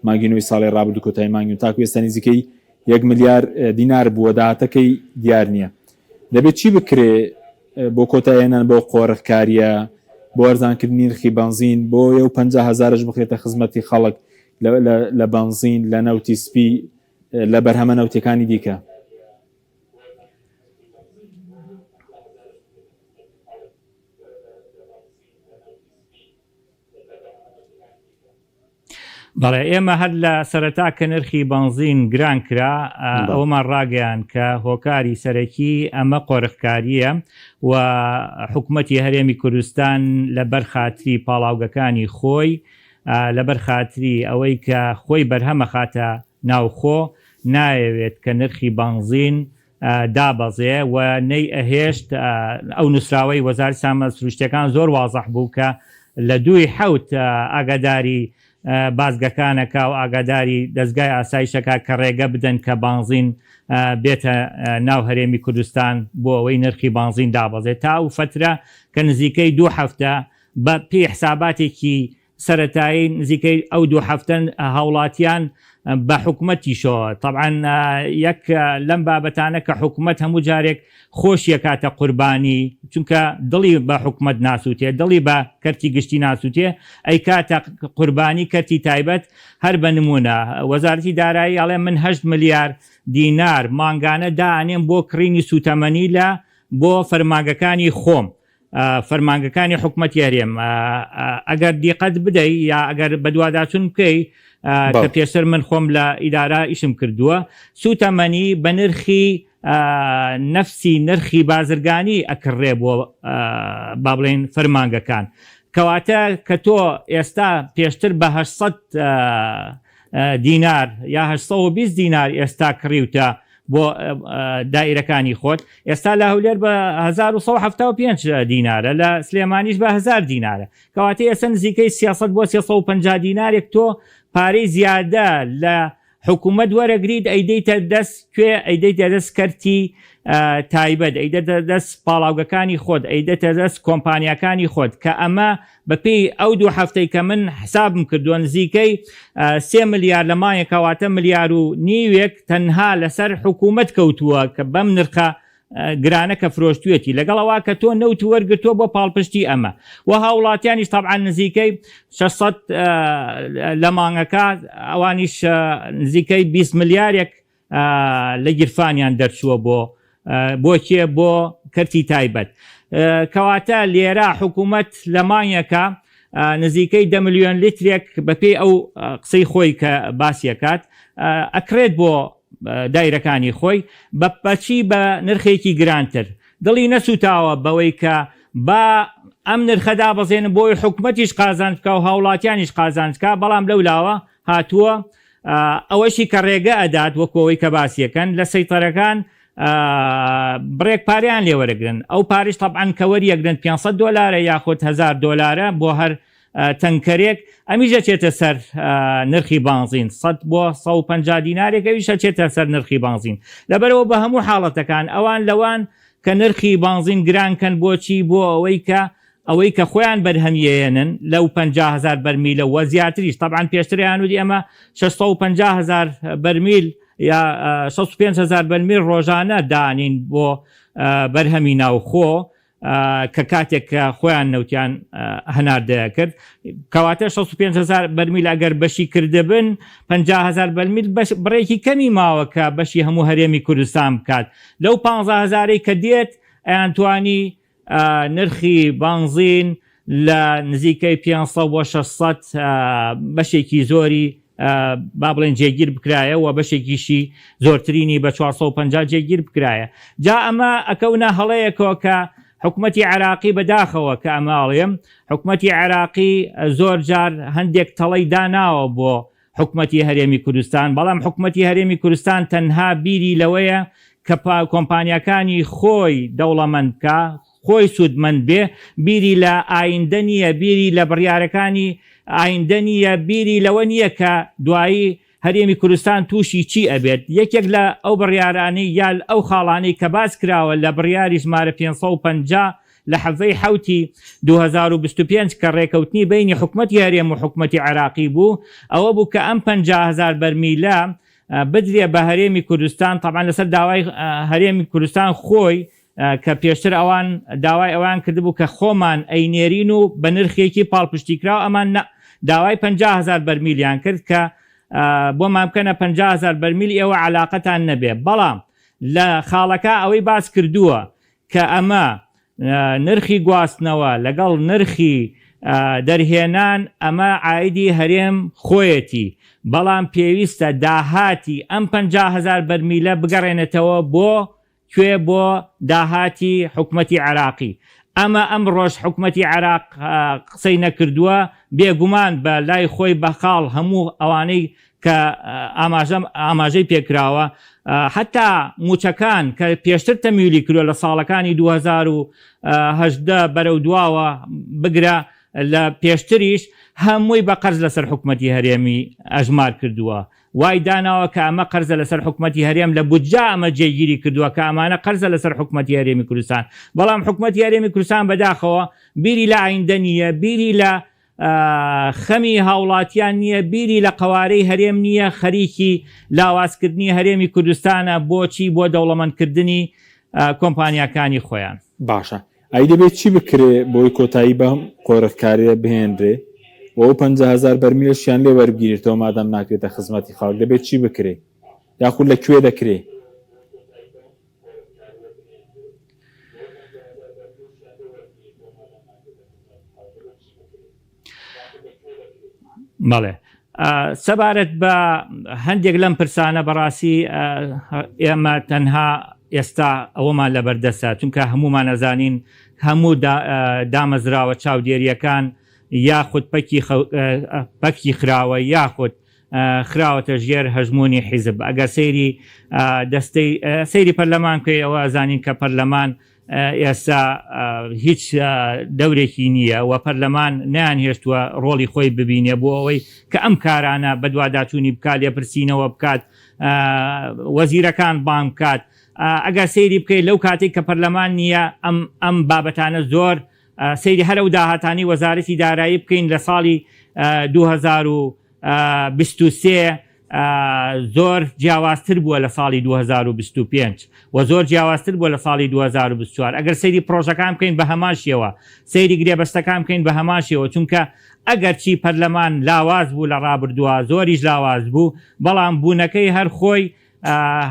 مانگینەوەی ساڵی ڕابردوو کۆتایی مانگی و تاکو ئێستا نزیکەی 1 ملیار دینار بووە داهاتەکەی دیار نییە دەبێت چی بکرێ بۆ کۆتاییێنان بۆ قۆرغکاریە بۆ ئەرزانکردنی نرخی بنزین بۆ ئەو 50,000ش بخرێتە خزمەتی خەڵک لە بنزین لە نەوتی سپی لە بەرهەمە نەوتەکانی دیکە. بەڵێ ئێمە هەر لە سەرەتا کە نرخی بنزین گران کرا ئەومان ڕاگەیان کە هۆکاری سەرەکی ئەمە قۆرغکاریە و حکوومەتی هەرێمی کوردستان لە بەرخاتری پاڵاوگەکانی خۆی لە بەرخاتری ئەوەی کە خۆی بەرهەمە خاتە ناوخۆ نایەوێت کە نرخی بنزین دابەزێ و نەی ئەهێشت ئەو نووسراوەی وەزارەتی سامانە سروشتیەکان زۆر وازەح بوو کە لە 2/7 ئاگاداری بازگەکانەکە و ئاگاداری دەستگای ئاسایشەکە کە ڕێگە بدەن کە بنزین بێتە ناو هەرێمی کوردستان بۆ ئەوەی نرخی بنزین دابەزێت تا و فترە کە نزیکەی 2 هەفتە بە پێی حساباتێکی سەرەتایی نزیکەی ئەو 2 هەفتە هاوڵاتیان بە حکومەتیشەوە طبعاً یەک لەم بابەتانە کە حکومەت هەموو جارێک خۆشیە کاتە قوربانی چونکە دڵی بە حکومەت ناسووتێ دڵی بە کەرتی گشتی ناسووتێ ئەی کاتە قوربانی کەرتی تایبەت هەر بە نمونە وەزارەتی دارایی ئەڵێ من 8 ملیار دینار مانگانە دائانێم بۆ کڕینی سوتەمەنی لە بۆ فەرمانگەکانی خۆم فەرمانگەکانی حکومەتی هەرێم ئەگەر دیقەت بدەی یا ئەگەر بە دوواداچوون بکەی کە پێشتر من خۆم لە ئیدارە ئیشم کردووە سوتەمەنی بە نرخی نفسی نرخی بازرگانی ئەکڕێ بۆ با بڵێن فەرمانگەکان کەواتە کە تۆ ئێستا پێشتر بە 800 دینار یا 820 دینار ئێستا کڕیوتە بۆ دائیرەکانی خۆت ئێستا لە هەولێر بە 1975 دینارە لە سلێمانیش بە 1000 دینارە کەواتە ئێستا نزیکەی 300 بۆ 350 دینارێک تۆ پارەی زیادە لە حکوومەت وەرەگریت ئەیدەیتە دەست کوێ ئەیدەیتە دەست کەرتی تایبەت ئەیدەتە دەست پاڵاوگەکانی خۆت ئەیدەتە دەست کۆمپانیەکانی خۆت کە ئەمە بەپێی ئەو 2 هەفتەی کە من حسابم کردووە نزیکەی 3 ملیار لە مایەکەواتە 1.5 ملیار تەنها لەسەر حکوومەت کەوتووە کە بەم نرخە گرانە کە فرۆشتوێتی لەگەڵەوە کە تۆ نەوت وەرگتۆ بۆ پاڵپشتی ئەمە و هاوڵاتیانیش طبعا نزیکەی 600 لە مانگەکە ئەوانیش نزیکەی 20 ملیارێک لە گیرفانیان دەرچووە بۆ کێ بۆ کەرتی تایبەت کەواتە لێرە حکوومەت لە مانگەکە نزیکەی 10 ملیۆن لیترێک بەپێی ئەو قسەی خۆی کە باسیەکات ئەکرێت بۆ دایرەکانی خۆی بەچی بە نرخێکی گرانتر دڵی نەسوتاوە بەوەی کە با ئەم نرخەدا بەزێنن بۆی حکومەتیش قازانج بکە و هاوڵاتیانیش قازانج بکە بەڵام لەولاوە هاتووە ئەوەشی کە ڕێگە ئەدات وەکەوەی کە باسیەکەن لە سەیتەرەکان بڕێک پاریان لێوەرەگرن ئەو پاریش طبعاً کە وەریەگرن 500 دلار یاخود 1000 دلار بۆ هەر تەنکەرێک ئەمیژە چێتە سەر نرخی بانزین 100 بۆ 150 دینارێک ئەویشە چێتە سەر نرخی بانزین لەبەرەوە بە هەموو حاڵەتەکان ئەوان لەوان کە نرخی بانزین گرانکەن بۆچی بۆ ئەوەی کە خۆیان بەرهەمیێنن لەو 50,000 بەرمیلە وە زیاتریش طبعاً پێشتریان وتی ئەمە 650,000 بەرمیل یا 65,000 بەرمیل ڕۆژانە دانین بۆ بەرهەمی ناوخۆ کە کاتێک خۆیان نەوتیان هەناردەیە کرد کەواتە 65,000 بەرمیل ئەگەر بەشی کردبن 50,000 بەرمیل بڕێکی کەمی ماوە کە بەشی هەموو هەرێمی کوردستان بکات لەو 15,000 کە دێت ئەیانتوانی نرخی بانزین لە نزیکەی 500 بۆ 600 بەشێکی زۆری با بڵێن جێگیر بکرایە و بەشێکیشی زۆرترینی بە 450 جێگیر بکرایە جا ئەمە ئەکەونە هەڵەیەکەوە کە حکومەتی عێراقی بەداخەوە کە ئەماڵێم حکومەتی عێراقی زۆر جار هەندێک تەڵەی داناوە بۆ حکومەتی هەرێمی کوردستان بەڵام حکومەتی هەرێمی کوردستان تەنها بیری لەوەیە کە کۆمپانیەکانی خۆی دەوڵەمەند بکە خۆی سوودمەند بێ بیری لە ئایندە نیە بیری لە بڕیارەکانی ئایندە نیە بیری لەوە نییە کە دوایی هەرێمی کوردستان تووشی چی ئەبێت یەکێک لە ئەو بڕیارانەی یا ئەو خاڵانەی کە باس کراوە لە بڕیاری ژمارە 550 لە حەڤەی حوتی 2025 کە ڕێکەوتنی بینی حکومەتی هەرێم و حکومەتی عێراقی بوو ئەوە بوو کە ئەم 50,000 بەرمیلە بدرێ بە هەرێمی کوردستان طبعاً لەسەر داوای هەرێمی کوردستان خۆی کە پێشتر ئەوان داوای ئەوان کردبوو کە خۆمان ئەینێرین و بە نرخێکی پاڵپشتی کراوە ئەمان داوای 50,000 بەرمیلیان کرد کە بۆمان بکەنە 50,000 بەرمیل ئێوە علاقەتان نەبێ بەڵام لە خاڵەکە ئەوەی باس کردووە کە ئەمە نرخی گواستنەوە لەگەڵ نرخی دەرهێنان ئەمە عایدی هەرێم خۆیەتی بەڵام پێویستە داهاتی ئەم 50,000 بەرمیلە بگەڕێنێتەوە بۆ کوێ بۆ داهاتی حکومەتی عێراقی ئەمە ئەم ڕۆژ حکومەتی عێراق قسەی نەکردووە بێگومان بە لای خۆی بەخاڵ هەموو ئەوانەی کە ئاماژەی پێکراوە حتا موچەکان کە پێشتر تەمیلی کردووە لە ساڵەکانی 2018 بەرەو دواوە بگرە لە پێشتریش هەمووی بە قەرز لەسەر حکومەتی هەرێمی ئەژمار کردووە وای داناوە کە ئەمە قەرزە لەسەر حکومەتی هەرێم لە بودجا ئەمە جێگیری کردووە کە ئەمانە قەرزە لەسەر حکومەتی هەرێمی کوردستان بەڵام حکومەتی هەرێمی کوردستان بەداخەوە بیری لە ئایندە نیە بیری لە خەمی هاوڵاتیان نییە، بیری لە قوارەی هەرێم نییە، خەریکی لاوازکردنی هەرێمی کوردستانە بۆچی بۆ دەوڵەمەندکردنی کۆمپانیاکانی خۆیان. باشە، ئەی دەبێت چی بکرێ بۆی کۆتایی بە قۆرەکاریە بهێنرێ و 50,000 بەرمیلشیان لێ وەرگیرێتەوە مادەم ناکرێتە خزمەتی خاڵک، دەبێت چی بکرێ یاخود لەکوێ دەکرێ؟ بەڵێ سەبارەت بە هەندێک لەم پرسانە بەڕاستی ئێمە تەنها ئێستا ئەوەمان لەبەردەستە، چونکە هەمومان نەزانین هەموو دامەزراوە چاودێریەکان یاخود پەکی خراوە یاخود خراوەتە ژێر هەژمونی حیزب. ئەگەر سەیری پەرلەمان بکەی ئەوە ئەزانین کە پەرلەمان ئێستا هیچ دەورێکی نییە و پەرلەمان نەیانهێشتووە ڕۆڵی خۆی ببینێ بۆ ئەوەی کە ئەم کارانە بەدواداچوونی بکات، لێپرسینەوە بکات، وەزیرەکان بام بکات. ئەگەر سەیری بکەیت لەو کاتێک کە پەرلەمان نییە ئەم بابەتانە زۆر سەیری هەرە و داهاتانی وەزارەتی دارایی بکەین لە ساڵی 2023 زۆر جیاوازتر بووە لە ساڵی 2025 و زۆر جیاوازتر بووە لە ساڵی 2024. ئەگەر سەیری پرۆژەکان بکەین بە هەماشیەوە، سەیری گرێبەستەکان بکەین بە هەماشیەوە، چونکە ئەگەر چی پەرلەمان لاواز بوو لە ڕابردووە، زۆریش لاواز بوو، بەڵام بوونەکەی هەر خۆی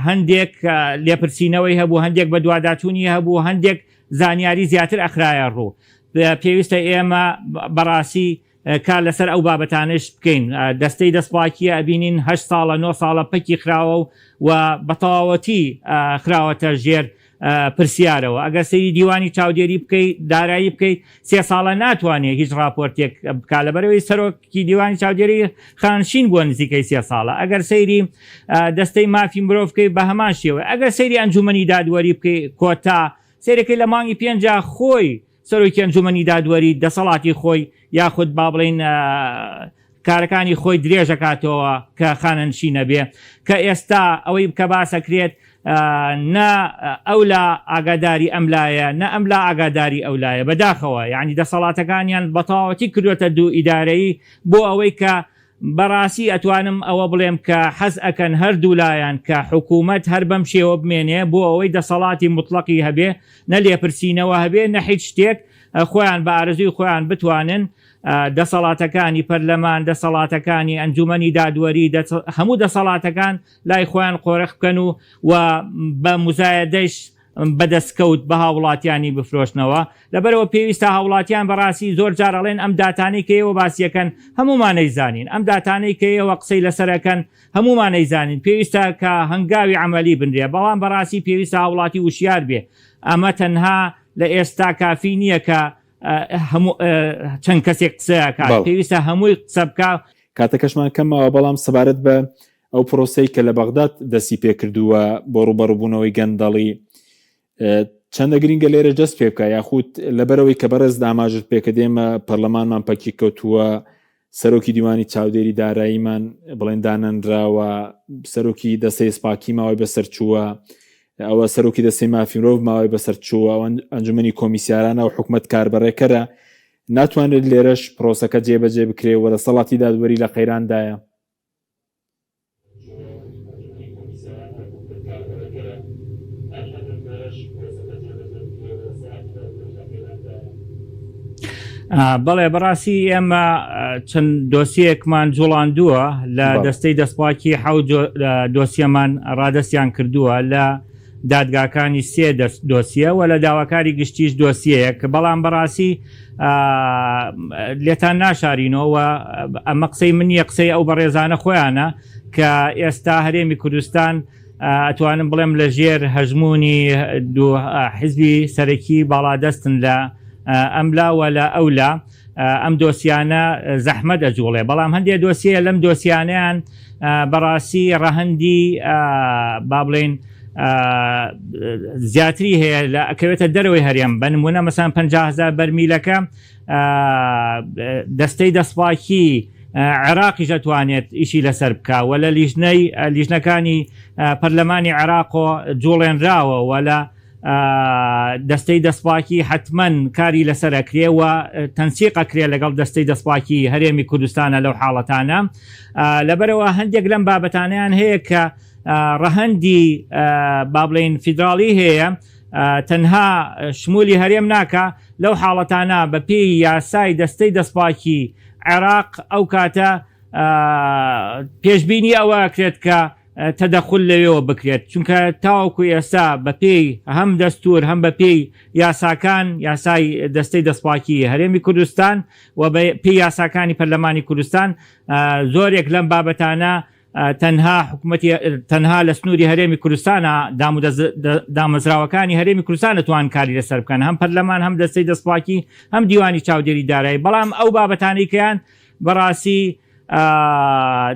هەندێک لێپرسینەوەی هەبوو، هەندێک بە دوواداچوونی هەبوو، هەندێک زانیاری زیاتر ئەخرایە ڕوو. پێویستە ئێمە بەڕاستی کار لەسەر ئەو بابەتانش بکەین. دەستەی دەستپاکیە ئەبینین 8 ساڵە 9 ساڵە پەکی خراوە و بەتەواوەتی خراوەتە ژێر پرسیارەوە. ئەگەر سەیری دیوانی چاودێری بکەیت، دارایی بکەیت، 3 ساڵە ناتوانێت هیچ راپۆرتێک بکات لەبەرەوەی سەرۆکی دیوانی چاودێری خانشین بووە نزیکەی 3 ساڵە. ئەگەر سەیری دەستەی مافی مرۆڤ بکەیت بە هەمان شێوە. ئەگەر سەیری ئەنجومەنی دادوەری بکەیت کۆتا، سەیرەکەی لە مانگی 5 خۆی سەرۆکی ئەنجومەنی دادوەری دەسەڵاتی خۆی یاخود با بڵێن کارەکانی خۆی درێژەکاتەوە کە خانەنشینە بێ، کە ئێستا ئەوەی بکە باسەکرێت نە ئەولا ئاگاداری ئەملایە نە ئەملا ئاگاداری ئەولایە، بەداخەوە یعنی دەسەڵاتەکانیان بەتەواوەتی کردوێتە دوو ئیدارەیی بۆ ئەوەی کە بەڕاستی ئەتوانم ئەوە بڵێم کە حەز ئەکەن هەردوو لایەن کە حکوومەت هەر بەم شێوە بمێنێ بۆ ئەوەی دەسەڵاتی مطلقی هەبێ، نە لێپرسینەوە هەبێ، نە هیچ شتێک، خۆیان بە ئارەزوی خۆیان بتوانن دەسەڵاتەکانی پەرلەمان، دەسەڵاتەکانی ئەنجومەنی دادوەری، هەموو دەسەڵاتەکان لای خۆیان قۆرەخ بکەن و بە مزایەدەش بەدەستکەوت بە هاوڵاتیانی بفرۆشنەوە. لەبەرەوە پێویستە هاوڵاتیان بەڕاستی زۆر جارەڵێن ئەم داتانەی کە ئێوە باسیەکەن هەمومانەی زانین، ئەم داتانەی کە ئێوە قسەی لەسەرەکەن هەمومانەی زانین، پێویستە کە هەنگاوی عملی بنرێ، بەڵام بەڕاستی پێویستە هاوڵاتی وشیار بێ. ئەمە تەنها لە ئێستا کافی نییە کە چەند کەسێک قسەکات، پێویستە هەمووی قسە بکە. کاتەکەشمان کەمەوە، بەڵام سەبارەت بە ئەو پرۆسەی کە لە بەغداد دەستی پێکردووە بۆ ڕوبەڕووبوونەوەی گەندەڵی، چەندە گرینگە لێرە جەست پێ بکە، یاخود لەبەرەوەی کە بەڕێز داماژت پێکە دێمە پەرلەمانمان پەکی کەوتووە، سەرۆکی دیوانی چاودێری داراییمان بڵێن دانەنراوە، سەرۆکی دەستەی سپاکی ماوەی بەسەر چووە، ئەوە سەرۆکی دەستەی مافی مرۆڤ ماوەی بەسەر چووە، ئەنجومەنی کۆمیسیارانە و حکوومەت کاربەڕێکەرە، ناتوانێت لێرەش پرۆسەکە جێبەجێ بکرێ و دەسەڵاتی دادوەری لە قەیراندایە. بەڵێ بەڕاستی ئێمە چەند دۆسیەکمان جوڵاندووە لە دەستەی دەستپاکی حەوت دۆسیەمان ڕادەستیان کردووە لە دادگاکانی 3 دۆسیە و لە داواکاری گشتیش دۆسیەیە کە بەڵام بەڕاستی لێتان ناشارینەوە. ئەمە قسەی منیە، قسەی ئەو بەڕێزانە خۆیانە کە ئێستا هەرێمی کوردستان ئەتوانم بڵێم لە ژێر هەژمونی دوو حیزبی سەرەکی باڵادەستن لە ئەملاوە لە ئەولا. ئەم دۆسیانە زەحمەت ئەجوڵێ، بەڵام هەندێک دۆسیە لەم دۆسیانیان بەڕاستی ڕەهەندی با بڵێن زیاتری هەیە لە ئەکەوێتە دەرەوەی هەرێم. بەنمونە مەسان 50,000 بەرمیلەکە دەستەی دەستپاکی عێراقیش دەتوانێت ئیشی لەسەر بکاوە، لە لیژنەکانی پەرلەمانی عێراق جوڵێنراوە و لە دەستەی دەسپاکی حتمما کاری لەسەر ئەکرێ و تەنسیقەکرێ لەگەڵ دەستەی دەسپاکی هەرێمی کوردستانە لەو حاڵەتانە لەبەرەوە هەندێک لەم بابەتانیان هەیە کە ڕەهەندی با بڵێن فیدراڵی هەیە تەنها شمولی هەرێم ناکە لەو حاڵەتانە بە پێی یاسای دەستەی دەسپاکی عێراق ئەو کاتە پێشبینی ئەوە کرێت کە تەدەخل لەوێەوە بکرێت چونکە تاوەکو ئێستا بە پێی هەم دەستور هەم بە پێی یاساکان یاسای دەستەی دەسپاکی هەرێمی کوردستان و بە پێی یاساکانی پەرلەمانی کوردستان زۆرێک لەم بابەتانە تەنها لە سنووری هەرێمی کوردستانە دامەزراوەکانی هەرێمی کوردستان دەتوان کاری لەسەر بکەن هەم پەرلەمان هەم دەستەی دەسپاکی هەم دیوانی چاودێری دارایی بەڵام ئەو بابەتانی کەیان بەڕاستی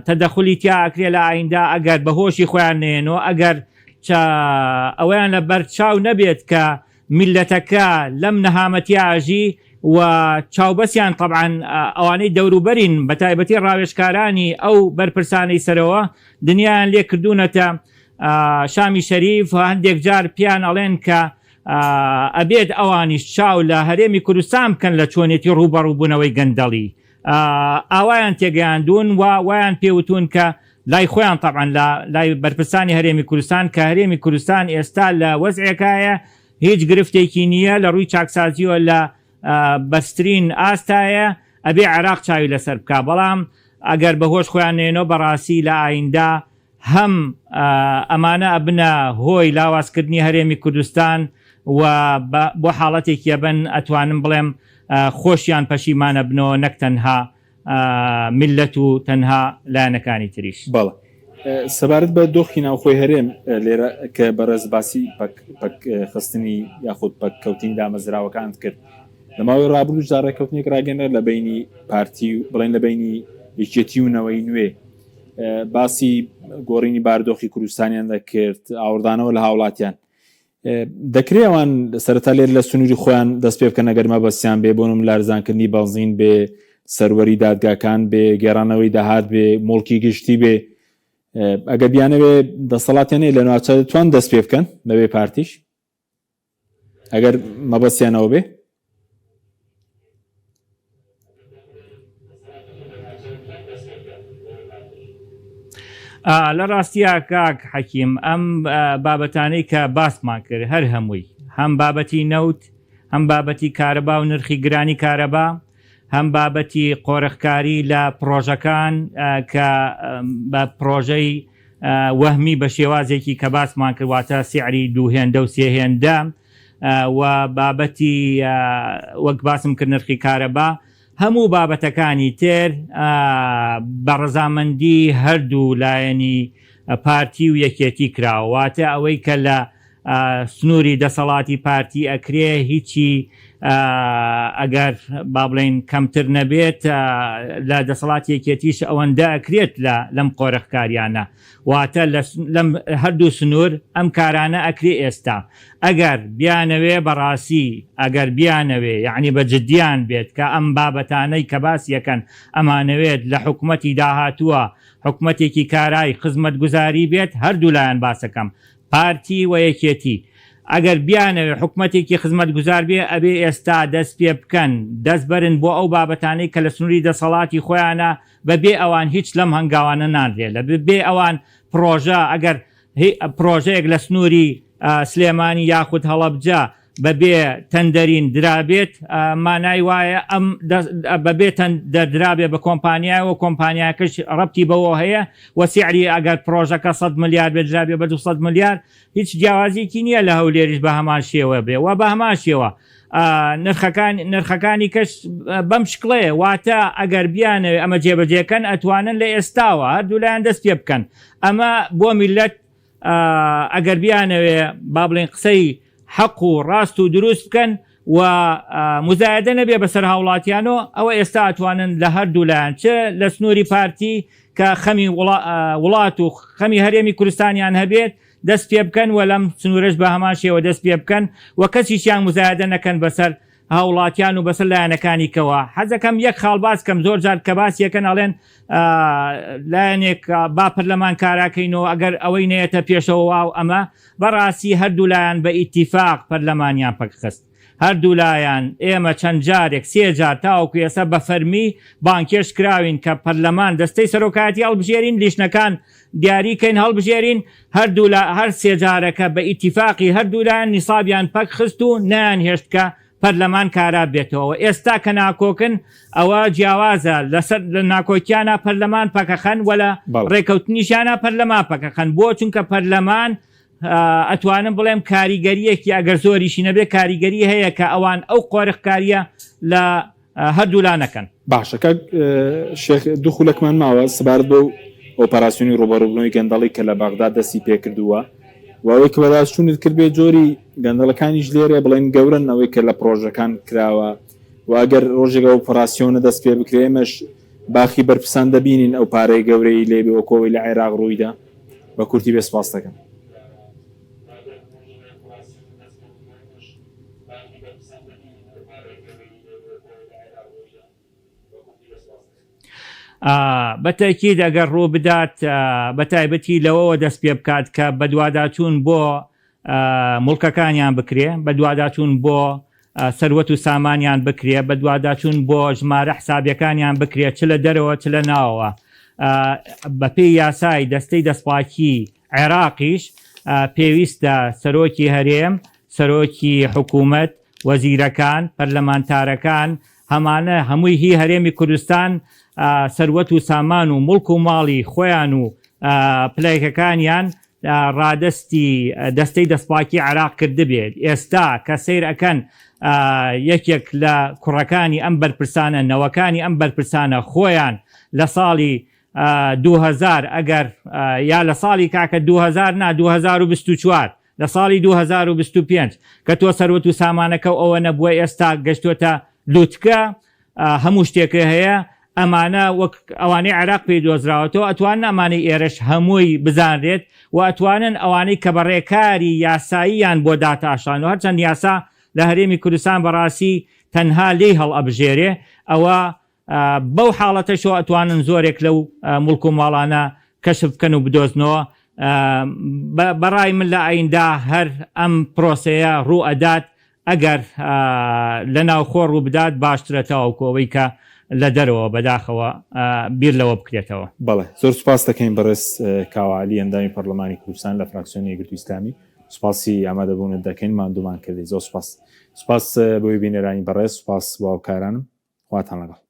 تەدەخلی تیا ئەکرێ لە ئایندا ئەگەر بەهۆشی خۆیان نێنەوە ئەگەر ئەویان لە بەرچاو نەبێت کە میلەتەکە لەم نەهامەتیاژی و چاوبەسیان طبعاً ئەوانەی دەوروبەرین بە تایبەتی ڕاوێژکارانی ئەو بەرپرسانەی سەرەوە دنیایان لێ کردوونەتە شامی شەریف هەندێک جار پیان ئەڵێن کە ئەبێت ئەوانیش چاو لە هەرێمی کوردستان بکەن لە چۆنێتی ڕوبەڕووبوونەوەی گەندەڵی ئاوایان تێگەیاندون و وایان پێوتون کە لای خۆیان طبعاً لای بەرپرسانی هەرێمی کوردستان کە هەرێمی کوردستان ئێستا لە وەزعێکایە هیچ گرفتێکی نییە لە ڕووی چاکسازیەوە لە بەسترین ئاستایە ئەبێ عێراق چاوی لەسەر بکە بەڵام ئەگەر بەهۆش خۆیان نێنەوە بەڕاستی لە ئایندا هەم ئەمانە ئەبنە هۆی لاوازکردنی هەرێمی کوردستان و بۆ حاڵەتێکی ئەبن ئەتوانم بڵێم خۆشیان پەشیمانە بنەوە نەک تەنها میلەت و تەنها لایەنەکانی تریش بەڵێ سەبارەت بە دۆخی ناوخۆی هەرێم لێرە کە بەڕێز باسی خستنی یاخود پەککەوتنی دامەزراوەکان کرد لە ماوەی ڕابردوو جارێککەوتنێک ڕاگەنە لە بینی پارتی و بڵێن لە بینی یەکێتی و نەوەی نوێ باسی گۆڕینی باردۆخی کوردستانیان دەکرد ئاوردانەوە لە هاوڵاتیان دەکرێت ئەوان سەرەتا لێر لە سنووری خۆیان دەست پێ بکەن ئەگەر مەبەستیان بێ بۆنم لارزانکردنی بەنزین بێ سەروەری دادگاکان بێ گێڕانەوەی داهات بێ مڵکی گشتی بێ ئەگە بیانەوێ دەسەڵاتیانێ لە ناوچە دەتوان دەست پێ بکەن بەبێ پارتیش ئەگەر مەبەستیانەوە بێ لە ڕاستیە کاک حەکیم ئەم بابەتانەی کە باسمان کرد هەر هەمووی هەم بابەتی نەوت هەم بابەتی کارەبا و نرخی گرانی کارەبا هەم بابەتی قۆرەخکاری لە پرۆژەکان کە بە پرۆژەی وەهمی بە شێوازێکی کە باسمان کردواتە سیعری دووهێندە و سێهێندە و بابەتی وەک باسم کرد نرخی کارەبا هەموو بابەتەکانی تر بە ڕەزامەندی هەردوو لایەنی پارتی و یەکێتی کراوەواتە ئەوەی کە لە سنووری دەسەڵاتی پارتی ئەکرێ هیچی ئەگەر با بڵێن کەمتر نەبێت لە دەسەڵاتی یەکێتیش ئەوەندە ئەکرێت لەم قۆرەخکاریانە واتە لەم هەردوو سنوور ئەم کارانە ئەکرێ ئێستا ئەگەر بیانەوێ بەڕاستی ئەگەر بیانەوێ یعنی بە جدیان بێت کە ئەم بابەتانەی کە باسیەکەن ئەمانەوێت لە حکوومەتی داهاتووە حکوومەتێکی کارای خزمەت گوزاری بێت هەردوو لایەن باسەکەم پارتی و یەکێتی ئەگەر بیانەوێ حکوومەتێکی خزمەت گوزار بێ ئەبێ ئێستا دەست پێ بکەن دەست بەرن بۆ ئەو بابەتانەی کە لە سنووری دەسەڵاتی خۆیانە بەبێ ئەوان هیچ لەم هەنگاوانە نادرێت لە بێ ئەوان پرۆژە ئەگەر پرۆژەیەک لە سنووری سلێمانی یاخود هەڵەبجە بەبێ تەندەرین درابێت مانای وایە ئەم بەبێ دەردرابێ بە کۆمپانیای و کۆمپانیاکەش ڕەبتی بەوە هەیە وەسیعری ئەگەر پرۆژەکە 100 ملیار بێت درابێ بە 200 ملیار هیچ جیاوازیکی نییە لە هەولێریش بە هەمان شێوە بێ و بە هەمان شێوە نرخەکانی کەش بەم شکڵێ واتە ئەگەر بیانەوێ ئەمە جێبەجێکەن ئەتوانن لە ئێستاوە هەردوو لایەن دەست پێ بکەن ئەمە بۆ میلەت ئەگەر بیانەوێ با بڵێن قسەی حەق و ڕاست و دروست بکەن و مزایدە نەبێ بەسەر هاوڵاتیانەوە ئەوە ئێستا ئەتوانن لە هەردوو لایەن چ لە سنووری پارتی کە خەمی وڵات و خەمی هەرێمی کوردستانیان هەبێت دەست پێ بکەن و لەم سنوورش بە هەمان شێوە دەست پێ بکەن و کەسیشیان مزایدە نەکەن بەسەر هاوڵاتیان و بەسەر لایەنەکانی کەوە حەزەکەم یەک خاڵباز کەم زۆر جار کە باسیەکەن ئەڵێن لایەنێک با پەرلەمان کاراکەینەوە ئەگەر ئەوەی نێتە پێشەوە واو ئەمە بەڕاستی هەردوو لایەن بە ئیتیفاق پەرلەمانیان پەکخست هەردوو لایەن ئێمە چەند جارێک 3 جار تاوەکو ئێستا بە فەرمی بانکێش کراوین کە پەرلەمان دەستەی سەرۆکایەتی هەڵبژێرین لیژنەکان دیاریکەین هەڵبژێرین هەر 3 جارەکە بە ئیتیفاقی هەردوو لایەن نیسابیان پەکخست و نیان هێشتکە پەرلەمان کارا بێتەوە ئێستا کە ناکۆکن ئەوە جیاوازە لەسەر لە ناکۆکیانە پەرلەمان پەکەخەن وەلە ڕێکەوتنیشانە پەرلەمان پەکەخەن بۆ چونکە پەرلەمان ئەتوانم بڵێم کاریگەریەکی ئەگەر زۆریشی نەبێ کاریگەری هەیە کە ئەوان ئەو قۆرخکاریە لە هەردوولانەکەن باشەکە شێخ دوخولەکمان ماوە سبارەت بۆ ئۆپەراسیۆنی ڕۆبەڕووبوونەوەی گەندەڵی کە لە بەغدا دەستی پێکردووە وەوەی کە بەداچوونت کرد بێ جۆری گەندەڵەکانیش لێرە بڵێن گەورن ئەوەی کە لە پرۆژەکان کراوە و ئەگەر ڕۆژێک ئۆپەراسیۆنە دەست پێ بکرێمەش باخی بەرپرسان دەبینین ئەو پارەی گەورەی لێبێ وەکۆی لە عێراق ڕوویدا بە کورتی بێ سپاس دەکەم. بەتەکید ئەگەر ڕوو بدات بە تایبەتی لەوەوە دەست پێ بکات کە بە دوواداچوون بۆ مڵکەکانیان بکرێ بە دوواداچوون بۆ سەروەت و سامانیان بکرێ بە دوواداچوون بۆ ژمارە حسابیەکانیان بکرێت چ لە دەرەوە چ لە ناوەوە بەپێی یاسای دەستەی دەستپاکی عێراقیش پێویستە سەرۆکی هەرێم سەرۆکی حکوومەت وەزیرەکان پەرلەمانتارەکان هەمانە هەمووی هی هەرێمی کوردستان سەروەت و سامان و مڵک و ماڵی خۆیان و پلەیەکەکانیان ڕادستی دەستەی دەستپاکی عێراق کرده بێت ئێستا کە سیر ئەکەن یەکێک لە کوڕەکانی ئەم بەرپرسانە نەوەکانی ئەم بەرپرسانە خۆیان لە ساڵی 2000 ئەگەر یا لە ساڵی کاکە 2000 نا 2024 لە ساڵی 2025 کە تۆ سەروەت و سامانەکە ئەوە نەبووە ئێستا گەشتوتە لوتکە هەموو شتێکە هەیە ئەمانە وەک ئەوانەی عێراق پێی دۆزراوەتەوە ئەتوانن ئەمانەی ئێرەش هەمووی بزانرێت و ئەتوانن ئەوانەی کە بەڕێکاری یاساییان بۆ داتاشان و هەرچەند یاسا لە هەرێمی کوردستان بەڕاستی تەنها لێی هەڵ ئەبژێرێ ئەوە بەو حاڵەتەشەوە ئەتوانن زۆرێک لەو مڵک و ماڵانە کەشف بکەن و بدۆزنەوە بەڕای من لە ئایندا هەر ئەم پرۆسەیە ڕوو ئەدات ئەگەر لە ناوخۆ ڕوو بدات باشترێتەوە کۆوەی کە لە دەرەوە بەداخەوە بیر لەوە بکرێتەوە. بەڵێ زۆر سوپاس دەکەین بەڕێز کاوالی ئەندامی پەرلەمانی کوردستان لە فراکسیۆنی یەکگرتووی ئیسلامی سوپاسی ئامادەبوونت دەکەین ماندوومان کردی زۆر سوپاس بۆی بینێرانی بەڕێز سوپاس باوکارانم خواتان لەگەڵ.